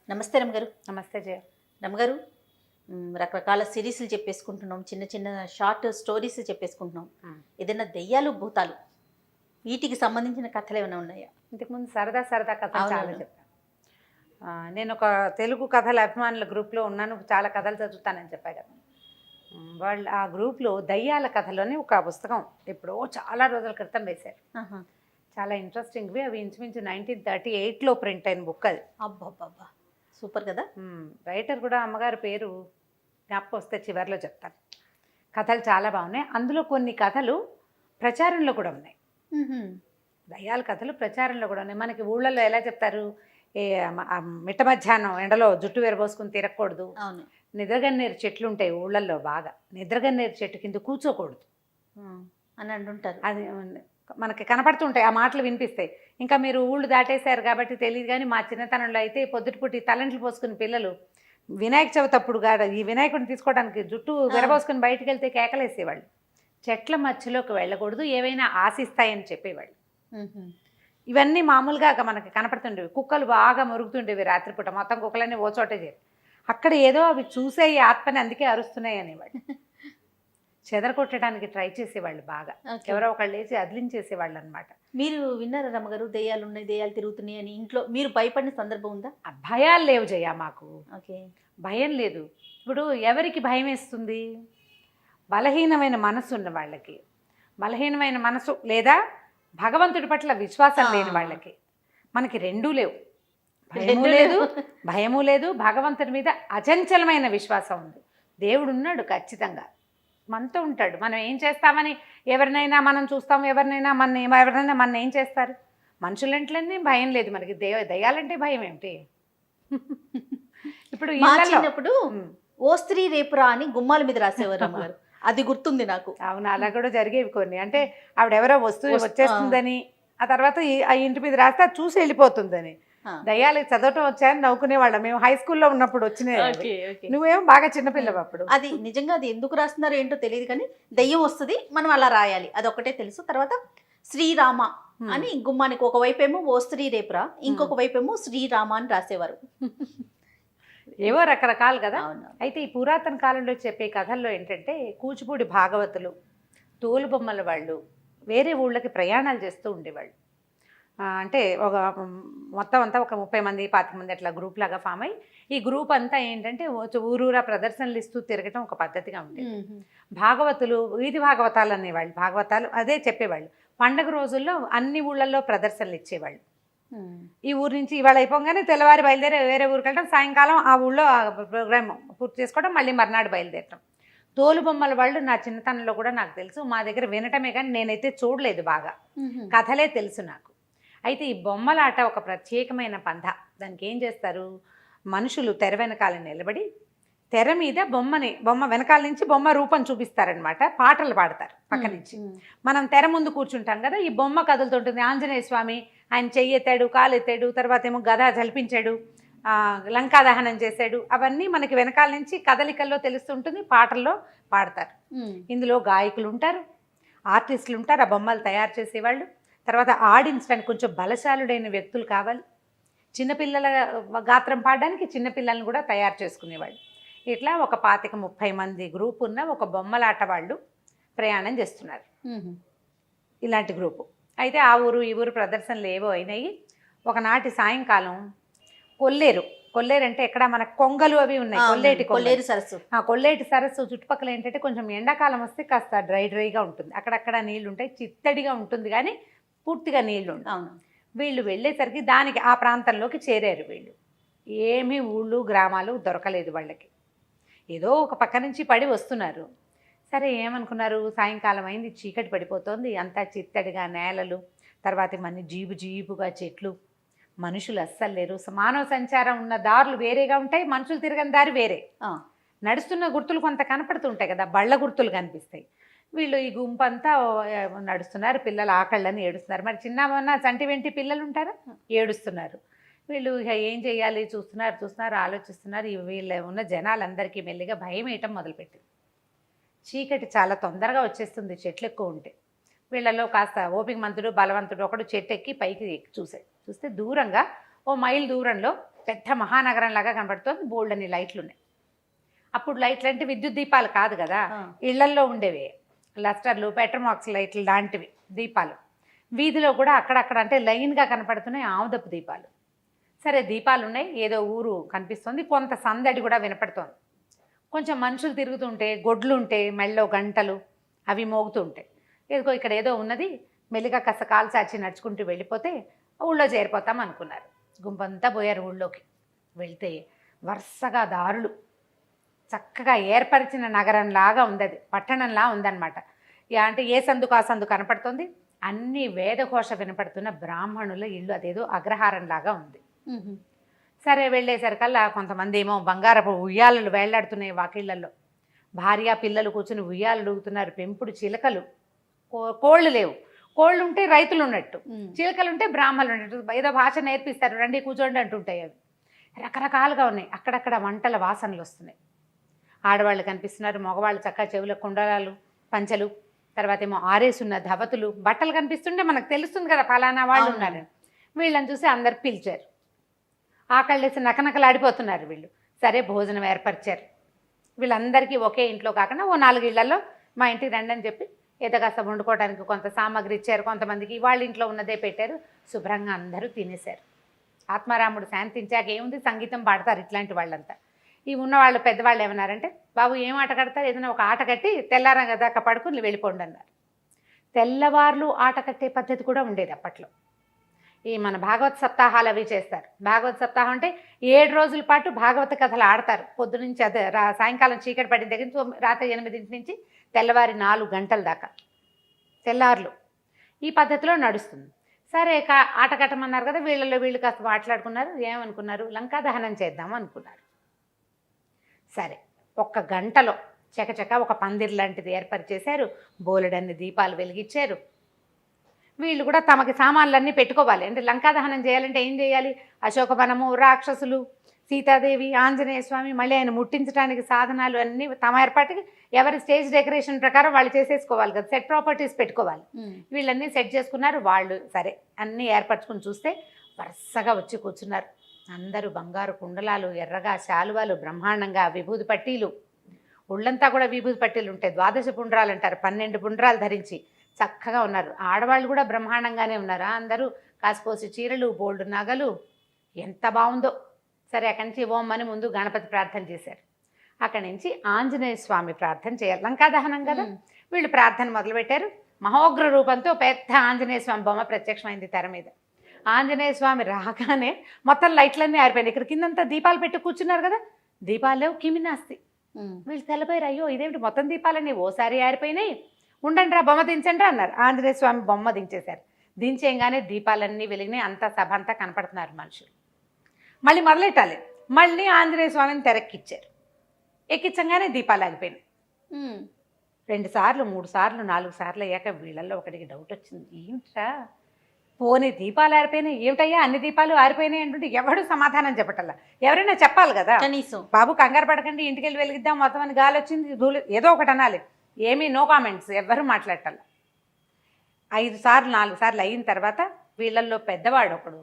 నమస్తే రమగారు. నమస్తే జయ. రమగారు, రకరకాల సిరీస్లు చెప్పేసుకుంటున్నాం, చిన్న చిన్న షార్ట్ స్టోరీస్ చెప్పేసుకుంటున్నాం. ఏదైనా దెయ్యాలు భూతాలు వీటికి సంబంధించిన కథలు ఏమైనా ఉన్నాయా? ఇంతకుముందు సరదా సరదా కథలు చాలా అవునవును. చెప్పాను. నేను ఒక తెలుగు కథల అభిమానుల గ్రూప్లో ఉన్నాను, చాలా కథలు చదువుతానని చెప్పా కదా. వాళ్ళు ఆ గ్రూప్లో దయ్యాల కథలోని ఒక పుస్తకం ఎప్పుడో చాలా రోజుల క్రితం వేశారు. ఆహా. చాలా ఇంట్రెస్టింగ్వి. అవి ఇంచుమించు 1938లో ప్రింట్ అయిన బుక్ అది. అబ్బాబ్బాబ్బా, సూపర్ కదా. రైటర్ కూడా అమ్మగారి పేరు జ్ఞాపకం వస్తే చివరిలో చెప్తాను. కథలు చాలా బాగున్నాయి. అందులో కొన్ని కథలు ప్రచారంలో కూడా ఉన్నాయి. దయ్యాల కథలు ప్రచారంలో కూడా ఉన్నాయి. మనకి ఊళ్ళల్లో ఎలా చెప్తారు, మిట్ట మధ్యాహ్నం ఎండలో జుట్టు విరబోసుకుని తిరగకూడదు, అవును, నిద్రగన్నేరు చెట్లు ఉంటాయి ఊళ్ళల్లో, బాగా నిద్రగన్నేరు చెట్టు కింద కూర్చోకూడదు అని అంటుంటారు. అది మనకి కనపడుతుంటాయి, ఆ మాటలు వినిపిస్తాయి. ఇంకా మీరు ఊళ్ళు దాటేశారు కాబట్టి తెలియదు, కానీ మా చిన్నతనంలో అయితే పొద్దుటిపూటి తలంట్లు పోసుకుని పిల్లలు వినాయక చవితి అప్పుడు ఈ వినాయకుడిని తీసుకోవడానికి జుట్టు విరబోసుకుని బయటికి వెళ్తే కేకలేసేవాళ్ళు. చెట్ల మధ్యలోకి వెళ్ళకూడదు, ఏవైనా ఆశిస్తాయని చెప్పేవాళ్ళు. ఇవన్నీ మామూలుగా మనకి కనపడుతుండేవి. కుక్కలు బాగా మురుగుతుండేవి రాత్రిపూట, మొత్తం కుక్కలన్నీ ఓ చోటే చేరి అక్కడ ఏదో అవి చూసే ఈ ఆత్మని అందుకే అరుస్తున్నాయి అనేవాళ్ళు. చెదరగొట్టడానికి ట్రై చేసేవాళ్ళు బాగా. ఎవరో ఒకళ్ళు వేసి అదిలించేసేవాళ్ళు అనమాట. మీరు విన్నారా రమ్మగారు, దెయ్యాలు ఉన్నాయి, దెయ్యాలు తిరుగుతున్నాయి అని ఇంట్లో మీరు భయపడిన సందర్భం ఉందా? భయాలు లేవు జయ, మాకు ఓకే, భయం లేదు. ఇప్పుడు ఎవరికి భయం వేస్తుంది? బలహీనమైన మనసు ఉన్న వాళ్ళకి, బలహీనమైన మనసు లేదా భగవంతుడి పట్ల విశ్వాసం లేని వాళ్ళకి. మనకి రెండూ లేవు, భయము లేదు భయము లేదు, భగవంతుడి మీద అచంచలమైన విశ్వాసం ఉంది. దేవుడు ఉన్నాడు, ఖచ్చితంగా మనతో ఉంటాడు. మనం ఏం చేస్తామని ఎవరినైనా మనం చూస్తాం, ఎవరినైనా మన ఏం చేస్తారు? మనుషులంటేనే భయం లేదు మనకి, దయ్యాలంటే భయం ఏమిటి? ఇప్పుడు చిన్నప్పుడు ఓ స్త్రీ రేపురా అని గుమ్మాల మీద రాసేవారు అమ్మగారు, అది గుర్తుంది నాకు. అవును, అలా కూడా జరిగేవి కొన్ని. అంటే ఆవిడెవరో వచ్చేస్తుందని, ఆ తర్వాత ఆ ఇంటి మీద రాస్తే అది చూసి వెళ్ళిపోతుందని. దయ్యాలకి చదవటం వచ్చాయని నవ్వుకునే వాళ్ళం మేము హై స్కూల్లో ఉన్నప్పుడు వచ్చినాయి. నువ్వేమో బాగా చిన్నపిల్లవు అప్పుడు. అది నిజంగా అది ఎందుకు రాస్తున్నారో ఏంటో తెలియదు, కానీ దయ్యం వస్తుంది, మనం అలా రాయాలి, అదొక్కటే తెలుసు. తర్వాత శ్రీరామ అని గుమ్మానికి ఒకవైపేమో ఓ స్త్రీ రేపురా, ఇంకొక వైపేమో శ్రీరామ అని రాసేవారు. ఏవో రకరకాలు కదా. అయితే ఈ పురాతన కాలంలో చెప్పే కథల్లో ఏంటంటే, కూచిపూడి భాగవతులు, తోలుబొమ్మల వాళ్ళు వేరే ఊళ్ళకి ప్రయాణాలు చేస్తూ ఉండేవాళ్ళు. అంటే ఒక మొత్తం అంతా ఒక 30 మంది 25 మంది అట్లా గ్రూప్ లాగా ఫామ్ అయ్యి, ఈ గ్రూప్ అంతా ఏంటంటే ఊరూరా ప్రదర్శనలు ఇస్తూ తిరగటం ఒక పద్ధతిగా ఉండేది. భాగవతులు వీధి భాగవతాలు అనేవాళ్ళు, భాగవతాలు అదే చెప్పేవాళ్ళు. పండగ రోజుల్లో అన్ని ఊళ్ళల్లో ప్రదర్శనలు ఇచ్చేవాళ్ళు. ఈ ఊరు నుంచి ఇవాళ అయిపోగానే తెల్లవారి బయలుదేరి వేరే ఊరికి వెళ్ళడం, సాయంకాలం ఆ ఊళ్ళో ప్రోగ్రామ్ పూర్తి చేసుకోవడం, మళ్ళీ మర్నాడు బయలుదేరటం. తోలుబొమ్మల వాళ్ళు నా చిన్నతనంలో కూడా నాకు తెలుసు. మా దగ్గర వినటమే కానీ నేనైతే చూడలేదు, బాగా కథలే తెలుసు నాకు. అయితే ఈ బొమ్మలాట ఒక ప్రత్యేకమైన పంథ. దానికి ఏం చేస్తారు, మనుషులు తెర వెనకాల నిలబడి తెర మీద బొమ్మ వెనకాల నుంచి బొమ్మ రూపం చూపిస్తారనమాట. పాటలు పాడతారు పక్క నుంచి. మనం తెర ముందు కూర్చుంటాం కదా, ఈ బొమ్మ కదులుతుంటుంది. ఆంజనేయ స్వామి ఆయన చెయ్యి ఎత్తాడు, కాలు ఎత్తాడు, తర్వాత ఏమో గద జల్పించాడు, లంకా దహనం చేశాడు, అవన్నీ మనకి వెనకాల నుంచి కదలికల్లో తెలుస్తుంటుంది, పాటల్లో పాడతారు. ఇందులో గాయకులు ఉంటారు, ఆర్టిస్టులు ఉంటారు, ఆ బొమ్మలు తయారు చేసేవాళ్ళు. తర్వాత ఆడించడానికి కొంచెం బలశాలుడైన వ్యక్తులు కావాలి. చిన్నపిల్లల గాత్రం పాడడానికి చిన్నపిల్లలను కూడా తయారు చేసుకునేవాళ్ళు. ఇట్లా ఒక 25-30 మంది గ్రూప్ ఉన్న ఒక బొమ్మలాట వాళ్ళు ప్రయాణం చేస్తున్నారు, ఇలాంటి గ్రూపు. అయితే ఆ ఊరు ఈ ఊరు ప్రదర్శనలు ఏవో అయినాయి. ఒకనాటి సాయంకాలం కొల్లేరు అంటే ఎక్కడ మన కొంగలు అవి ఉన్నాయి, కొల్లేటి సరస్సు చుట్టుపక్కల ఏంటంటే కొంచెం ఎండాకాలం వస్తే కాస్త డ్రైగా ఉంటుంది, అక్కడక్కడ నీళ్లు ఉంటాయి, చిత్తడిగా ఉంటుంది, కానీ పూర్తిగా నీళ్లు ఉంటాయి. వీళ్ళు వెళ్ళేసరికి దానికి ఆ ప్రాంతంలోకి చేరారు వీళ్ళు. ఏమీ ఊళ్ళు గ్రామాలు దొరకలేదు వాళ్ళకి. ఏదో ఒక పక్క నుంచి పడి వస్తున్నారు. సరే ఏమనుకున్నారు, సాయంకాలం అయింది, చీకటి పడిపోతుంది, అంతా చిత్తడిగా నేలలు, తర్వాత మన జీబుగా చెట్లు, మనుషులు అస్సలు లేరు. మానవ సంచారం ఉన్న దారులు వేరేగా ఉంటాయి, మనుషులు తిరగని దారి వేరే. నడుస్తున్న గుర్తులు కొంత కనపడుతుంటాయి కదా, బళ్ళ గుర్తులు కనిపిస్తాయి. వీళ్ళు ఈ గుంపంతా నడుస్తున్నారు, పిల్లలు ఆకళ్ళని ఏడుస్తున్నారు. మరి చిన్న చంటి వెంటి పిల్లలు ఉంటారా, ఏడుస్తున్నారు. వీళ్ళు ఏం చేయాలి చూస్తున్నారు, ఆలోచిస్తున్నారు. వీళ్ళు ఉన్న జనాలందరికీ మెల్లిగా భయం వేయటం మొదలుపెట్టింది. చీకటి చాలా తొందరగా వచ్చేస్తుంది చెట్లు ఎక్కువ ఉంటే. వీళ్ళలో కాస్త ఓపిక మంతుడు బలవంతుడు ఒకడు చెట్టు ఎక్కి పైకి చూస్తే దూరంగా ఓ మైల్ దూరంలో పెద్ద మహానగరం లాగా కనబడుతోంది. బోల్డని లైట్లు ఉన్నాయి. అప్పుడు లైట్లు అంటే విద్యుత్ దీపాలు కాదు కదా, ఇళ్లల్లో ఉండేవి లస్టర్లు, పెట్రోమాక్స్ లైట్లు లాంటివి దీపాలు. వీధిలో కూడా అక్కడక్కడ అంటే లైన్గా కనపడుతున్నాయి ఆముదపు దీపాలు. సరే దీపాలు ఉన్నాయి, ఏదో ఊరు కనిపిస్తుంది, కొంత సందడి కూడా వినపడుతోంది. కొంచెం మనుషులు తిరుగుతుంటే, గొడ్లు ఉంటే, మెళ్ళో గంటలు అవి మోగుతూ ఉంటాయి. ఏదో ఇక్కడ ఏదో ఉన్నది, మెల్లిగా కాస్త కాలు సాచి నడుచుకుంటూ వెళ్ళిపోతే ఊళ్ళో చేరిపోతాం అనుకున్నారు. గుంపంతా పోయారు ఊళ్ళోకి. వెళ్తే వరుసగా దారులు, చక్కగా ఏర్పరిచిన నగరంలాగా ఉంది, అది పట్టణంలా ఉందన్నమాట. అంటే ఏ సందుకు ఆ సందు కనపడుతుంది, అన్ని వేదఘోష వినపడుతున్న బ్రాహ్మణుల ఇల్లు, అదేదో అగ్రహారంలాగా ఉంది. సరే వెళ్ళేసరికల్లా కొంతమంది ఏమో బంగారపు ఉయ్యాలలు వేళ్లాడుతున్నాయి వాకిళ్లలో, భార్య పిల్లలు కూర్చుని ఉయ్యాలు ఊగుతున్నారు. పెంపుడు చిలకలు, కోళ్ళు లేవు, కోళ్ళు ఉంటే రైతులు ఉన్నట్టు, చిలకలు ఉంటే బ్రాహ్మణులు ఉన్నట్టు, ఏదో భాష నేర్పిస్తారు, రండి కూర్చోండి అంటుంటాయి. అవి రకరకాలుగా ఉన్నాయి. అక్కడక్కడ వంటల వాసనలు వస్తున్నాయి. ఆడవాళ్ళు కనిపిస్తున్నారు, మగవాళ్ళు చక్కగా చెవుల కుండలాలు, పంచలు, తర్వాత ఏమో ఆరేసున్న ధవతులు, బట్టలు కనిపిస్తుంటే మనకు తెలుస్తుంది కదా ఫలానా వాళ్ళు ఉన్నారు. వీళ్ళని చూసి అందరు పిలిచారు. ఆకళ్ళేసి నకనకలాడిపోతున్నారు వీళ్ళు. సరే భోజనం ఏర్పరిచారు. వీళ్ళందరికీ ఒకే ఇంట్లో కాకుండా ఓ 4 ఇళ్లలో మా ఇంటికి రండి అని చెప్పి ఏదో కాస్త వండుకోవడానికి కొంత సామాగ్రి ఇచ్చారు. కొంతమందికి వాళ్ళ ఇంట్లో ఉన్నదే పెట్టారు. శుభ్రంగా అందరూ తినేశారు. ఆత్మారాముడు శాంతించాక ఏముంది, సంగీతం పాడతారు ఇట్లాంటి వాళ్ళంతా. ఈ ఉన్నవాళ్ళు పెద్దవాళ్ళు ఏమన్నారంటే, బాబు ఏం ఆట కడతారు, ఏదైనా ఒక ఆట కట్టి తెల్లారంగా దాకా పడుకుని వెళ్ళిపోండి అన్నారు. తెల్లవార్లు ఆట కట్టే పద్ధతి కూడా ఉండేది అప్పట్లో. ఈ మన భాగవత సప్తాహాలు అవి చేస్తారు. భాగవత సప్తాహం అంటే 7 రోజుల పాటు భాగవత కథలు ఆడతారు. పొద్దు నుంచి అదే సాయంకాలం చీకటి పడిన దగ్గర నుంచి రాత్రి 8 నుంచి తెల్లవారి 4 గంటల దాకా తెల్లార్లు ఈ పద్ధతిలో నడుస్తుంది. సరే ఆట కట్టమన్నారు కదా, వీళ్ళలో వీళ్ళు కాస్త మాట్లాడుకున్నారు. ఏమనుకున్నారు, లంకా దహనం చేద్దాం అనుకున్నారు. సరే 1 గంటలో చకచక ఒక పందిరి లాంటిది ఏర్పరిచేశారు. బోలెడన్ని దీపాలు వెలిగించారు. వీళ్ళు కూడా తమకి సామాన్లన్నీ పెట్టుకోవాలి. అంటే లంకా దహనం చేయాలంటే ఏం చేయాలి, అశోకవనము, రాక్షసులు, సీతాదేవి, ఆంజనేయ స్వామి, మళ్ళీ ఆయన ముట్టించడానికి సాధనాలు అన్నీ తమ ఏర్పాటుకి ఎవరి స్టేజ్ డెకరేషన్ ప్రకారం వాళ్ళు చేసేసుకోవాలి కదా, సెట్ ప్రాపర్టీస్ పెట్టుకోవాలి. వీళ్ళన్నీ సెట్ చేసుకున్నారు. వాళ్ళు సరే అన్నీ ఏర్పరచుకుని చూస్తే వరుసగా వచ్చి కూర్చున్నారు. అందరూ బంగారు కుండలాలు, ఎర్రగా శాలువాలు, బ్రహ్మాండంగా విభూది పట్టీలు, ఒళ్ళంతా కూడా విభూది పట్టీలు ఉంటాయి. 12 పుండ్రాలు అంటారు, 12 పుండ్రాలు ధరించి చక్కగా ఉన్నారు. ఆడవాళ్ళు కూడా బ్రహ్మాండంగానే ఉన్నారు. అందరూ కాసిపోసి చీరలు, బోల్డ్ నగలు, ఎంత బాగుందో. సరే అక్కడి నుంచి ఓం అని ముందు గణపతి ప్రార్థన చేశారు. అక్కడి నుంచి ఆంజనేయ స్వామి ప్రార్థన చేయాలి, లంకా దహనం కదా. వీళ్ళు ప్రార్థన మొదలుపెట్టారు. మహోగ్ర రూపంతో పెద్ద ఆంజనేయ స్వామి బొమ్మ ప్రత్యక్షమైంది తెర మీద. ఆంజనేయ స్వామి రాగానే మొత్తం లైట్లన్నీ ఆరిపోయినాయి. ఇక్కడ కిందంతా దీపాలు పెట్టి కూర్చున్నారు కదా, దీపాలు కిమినాస్తి. వీళ్ళు తెల్లపోయారు, అయ్యో ఇదేమిటి మొత్తం దీపాలన్నీ ఓసారి ఆరిపోయినాయి, ఉండండి రా బొమ్మ దించండి అన్నారు. ఆంజనేయ స్వామి బొమ్మ దించేశారు. దించేయగానే దీపాలన్నీ వెలిగినాయి. అంతా సభ అంతా కనపడుతున్నారు మనుషులు. మళ్ళీ మొదలెట్టాలి. మళ్ళీ ఆంజనేయ స్వామిని తెరక్కిచ్చారు. ఎక్కించగానే దీపాలు ఆగిపోయినాయి. 2 సార్లు 3 సార్లు 4 సార్లు అయ్యాక వీళ్ళల్లో ఒకటికి డౌట్ వచ్చింది, ఏమిట్రా పోనీ దీపాలు ఆరిపోయినాయి, ఏమిటయ్యా అన్ని దీపాలు ఆరిపోయినాయి అంటుంటే ఎవడు సమాధానం చెప్పటల్లా. ఎవరైనా చెప్పాలి కదా, కనీసం బాబు కంగారు పడకండి ఇంటికి వెళ్ళి వెలిగిద్దాం, మొత్తం అని గాలి వచ్చింది ధూళి, ఏదో ఒకటి అనాలి. ఏమీ నో కామెంట్స్, ఎవ్వరూ మాట్లాడాల. 5 సార్లు 4 సార్లు అయిన తర్వాత వీళ్ళల్లో పెద్దవాడు ఒకడు,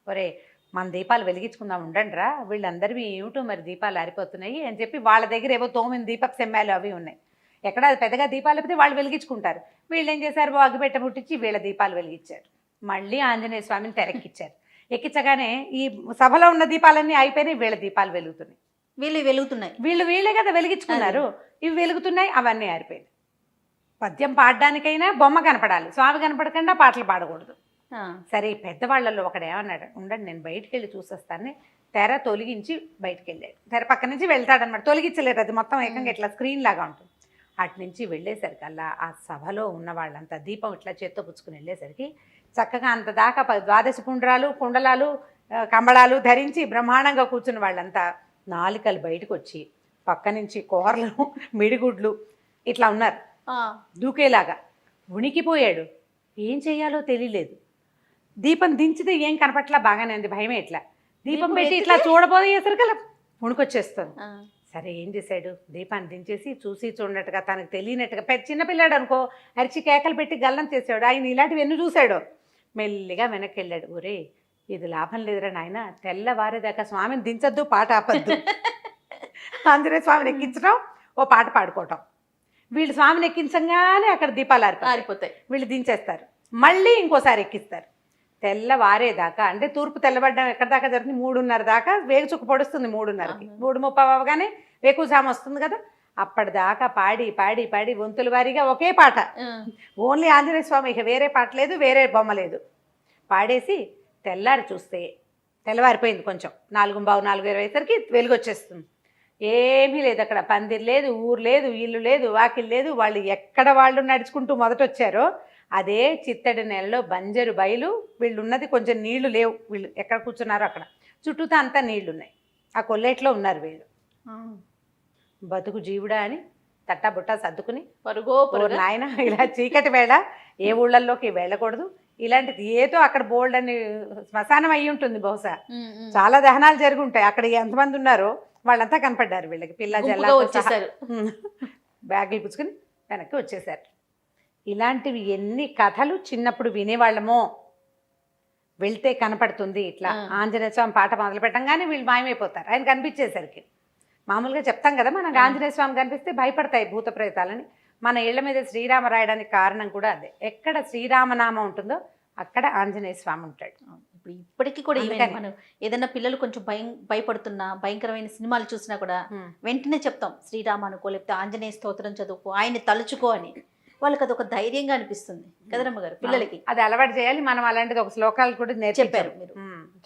ఒరే మన దీపాలు వెలిగించుకుందాం ఉండండి రా, వీళ్ళందరివి ఏమిటో మరి దీపాలు ఆరిపోతున్నాయి అని చెప్పి వాళ్ళ దగ్గర ఏవో 9 దీపపు సెమ్మాలు అవి ఉన్నాయి. ఎక్కడ అది పెద్దగా దీపాలు అయిపోతే వాళ్ళు వెలిగించుకుంటారు. వీళ్ళు ఏం చేశారు, అగ్గిపెట్ట ముట్టించి వీళ్ళ దీపాలు వెలిగించారు. మళ్ళీ ఆంజనేయ స్వామిని తెరక్కిచ్చారు. ఎక్కించగానే ఈ సభలో ఉన్న దీపాలన్నీ అయిపోయినాయి, వీళ్ళ దీపాలు వెలుగుతున్నాయి. వీళ్ళే కదా వెలిగించుకున్నారు, ఇవి వెలుగుతున్నాయి, అవన్నీ ఆరిపోయినాయి. పద్యం పాడడానికైనా బొమ్మ కనపడాలి, స్వామి కనపడకుండా పాటలు పాడకూడదు. సరే పెద్దవాళ్ళల్లో ఒకడు ఏమన్నాడు, ఉండండి నేను బయటికి వెళ్ళి చూసేస్తాను. తెర తొలగించి బయటికి వెళ్ళాడు. తెర పక్క నుంచి వెళ్తాడనమాట, తొలగించలేరు, అది మొత్తం ఏకంగా ఇట్లా స్క్రీన్ లాగా ఉంటుంది. అటు నుంచి వెళ్ళేసరికల్లా ఆ సభలో ఉన్న వాళ్ళంతా దీపం ఇట్లా చేత్తో పుచ్చుకుని వెళ్ళేసరికి చక్కగా అంత దాకా 12 పుండ్రాలు, కుండలాలు, కంబళాలు ధరించి బ్రహ్మాండంగా కూర్చున్న వాళ్ళంతా నాలికలు బయటకు వచ్చి పక్క నుంచి కూరలు, మిడిగుడ్లు ఇట్లా ఉన్నారు దూకేలాగా. ఉనికిపోయాడు, ఏం చేయాలో తెలియలేదు. దీపం దించితే ఏం కనపట్లా, బాగానే ఉంది, భయమే. ఇట్లా దీపం పెట్టి ఇట్లా చూడబోయేసరికల్లా ఉణుకొచ్చేస్తుంది. సరే ఏం చేశాడు, దీపాన్ని దించేసి చూసి చూడనట్టుగా తనకు తెలియనట్టుగా, చిన్నపిల్లాడు అనుకో, అరిచి కేకలు పెట్టి గల్లం చేసాడు. ఆయన ఇలాంటివి ఎన్ని చూశాడో. మెల్లిగా వెనక్కి వెళ్ళాడు. ఒరే ఇది లాభం లేదురా నాయన, తెల్లవారేదాకా స్వామిని దించొద్దు, పాట ఆపద్దు. ఆంజనేయ స్వామిని ఎక్కించడం, ఓ పాట పాడుకోవటం. వీళ్ళు స్వామిని ఎక్కించగానే అక్కడ దీపాలు ఆరిపోతాయి, వీళ్ళు దించేస్తారు, మళ్ళీ ఇంకోసారి ఎక్కిస్తారు. తెల్లవారేదాకా అంటే తూర్పు తెల్లబడ్డం ఎక్కడి దాకా జరుగుతుంది, 3:30 దాకా వేగు చుక్క పొడుస్తుంది. 3:30కి 3:30 అవ్వగానే వేకుజాము వస్తుంది కదా, అప్పటిదాకా పాడి పాడి పాడి వంతుల వారీగా ఒకే పాట, ఓన్లీ ఆంజనేయ స్వామి, ఇక వేరే పాట లేదు, వేరే బొమ్మ లేదు. పాడేసి తెల్లారి చూస్తే తెల్లవారిపోయింది, కొంచెం 4:15 4:20 అయ్యేసరికి వెలుగు వచ్చేస్తుంది. ఏమీ లేదు అక్కడ, పందిరి లేదు, ఊరు లేదు, ఇల్లు లేదు, వాకిల్ లేదు. వాళ్ళు ఎక్కడ వాళ్ళు నడుచుకుంటూ మొదట వచ్చారో అదే చిత్తడి నెలలో బంజరు బయలు. వీళ్ళు ఉన్నది కొంచెం నీళ్లు లేవు, వీళ్ళు ఎక్కడ కూర్చున్నారో అక్కడ చుట్టూతా అంతా నీళ్లు ఉన్నాయి. ఆ కొల్లేట్లో ఉన్నారు వీళ్ళు. బతుకు జీవుడా అని తట్టా బుట్టా సర్దుకుని పరుగో నాయన, ఇలా చీకటి వేళ ఏ ఊళ్ళల్లోకి వెళ్ళకూడదు, ఇలాంటిది ఏదో అక్కడ బోల్డ్ అని శ్మశానం అయి ఉంటుంది బహుశా, చాలా దహనాలు జరిగి ఉంటాయి అక్కడ. ఎంతమంది ఉన్నారో వాళ్ళంతా కనపడ్డారు వీళ్ళకి, పిల్ల జల్లా వచ్చేసారు, బ్యాగులు పుచ్చుకుని వెనక్కి వచ్చేసారు. ఇలాంటివి ఎన్ని కథలు చిన్నప్పుడు వినేవాళ్ళమో. వెళ్తే కనపడుతుంది ఇట్లా ఆంజనేయ స్వామి పాట మొదలు పెట్టంగానే వీళ్ళు మాయమైపోతారు ఆయన కనిపించేసరికి. మామూలుగా చెప్తాం కదా, మనకు ఆంజనేయ స్వామి కనిపిస్తే భయపడతాయి భూత ప్రేతాలని. మన ఇళ్ల మీద శ్రీరామ రాయడానికి కారణం కూడా అదే. ఎక్కడ శ్రీరామనామం ఉంటుందో అక్కడ ఆంజనేయ స్వామి ఉంటాడు. ఇప్పటికీ కూడా మనం ఏదైనా పిల్లలు కొంచెం భయపడుతున్నా, భయంకరమైన సినిమాలు చూసినా కూడా వెంటనే చెప్తాం శ్రీరామ అనుకో, లేకపోతే ఆంజనేయ స్తోత్రం చదువుకో, ఆయన్ని తలుచుకో అని. వాళ్ళకి అది ఒక ధైర్యంగా అనిపిస్తుంది కదరమ్మ గారు పిల్లలకి. అది అలవాటు చేయాలి మనం. అలాంటిది ఒక శ్లోకాలు కూడా చెప్పారు మీరు,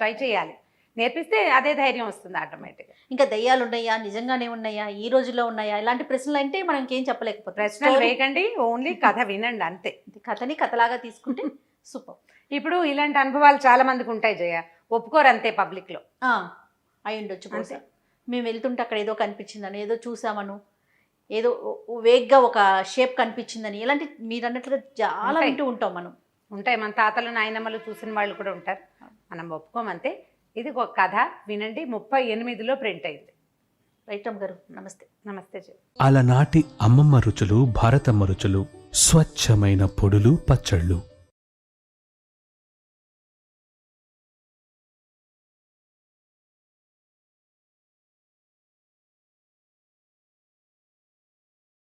ట్రై చేయాలి. నేర్పిస్తే అదే ధైర్యం వస్తుంది ఆటోమేటిక్గా. ఇంకా దయ్యాలు ఉన్నాయా, నిజంగానే ఉన్నాయా, ఈ రోజుల్లో ఉన్నాయా, ఇలాంటి ప్రశ్నలు అంటే మనం ఇంకేం చెప్పలేకపోతే. ప్రశ్నలు వేయకండి, ఓన్లీ కథ వినండి అంతే. కథని కథలాగా తీసుకుంటే సూపర్. ఇప్పుడు ఇలాంటి అనుభవాలు చాలా మందికి ఉంటాయి జయ, ఒప్పుకోరు అంతే పబ్లిక్ లో. అయి ఉండొచ్చు బహుశా. మేము వెళ్తుంటే అక్కడ ఏదో కనిపించిందని, ఏదో చూసామను, ఏదో వేగ్గా ఒక షేప్ కనిపించిందని, ఇలాంటి మీరు అన్నట్లుగా చాలా వింటూ ఉంటాం మనం. ఉంటాయి, మన తాతలు నాయనమ్మలు చూసిన వాళ్ళు కూడా ఉంటారు. మనం ఒప్పుకోమంతే. ఇది ఒక కథ వినండి. 38లో ప్రింట్ అయింది. రైటమ్ గారు నమస్తే. నమస్తే. అలనాటి అమ్మమ్మ రుచులు, భారతమ్మ రుచులు, స్వచ్ఛమైన పొడులు, పచ్చళ్ళు.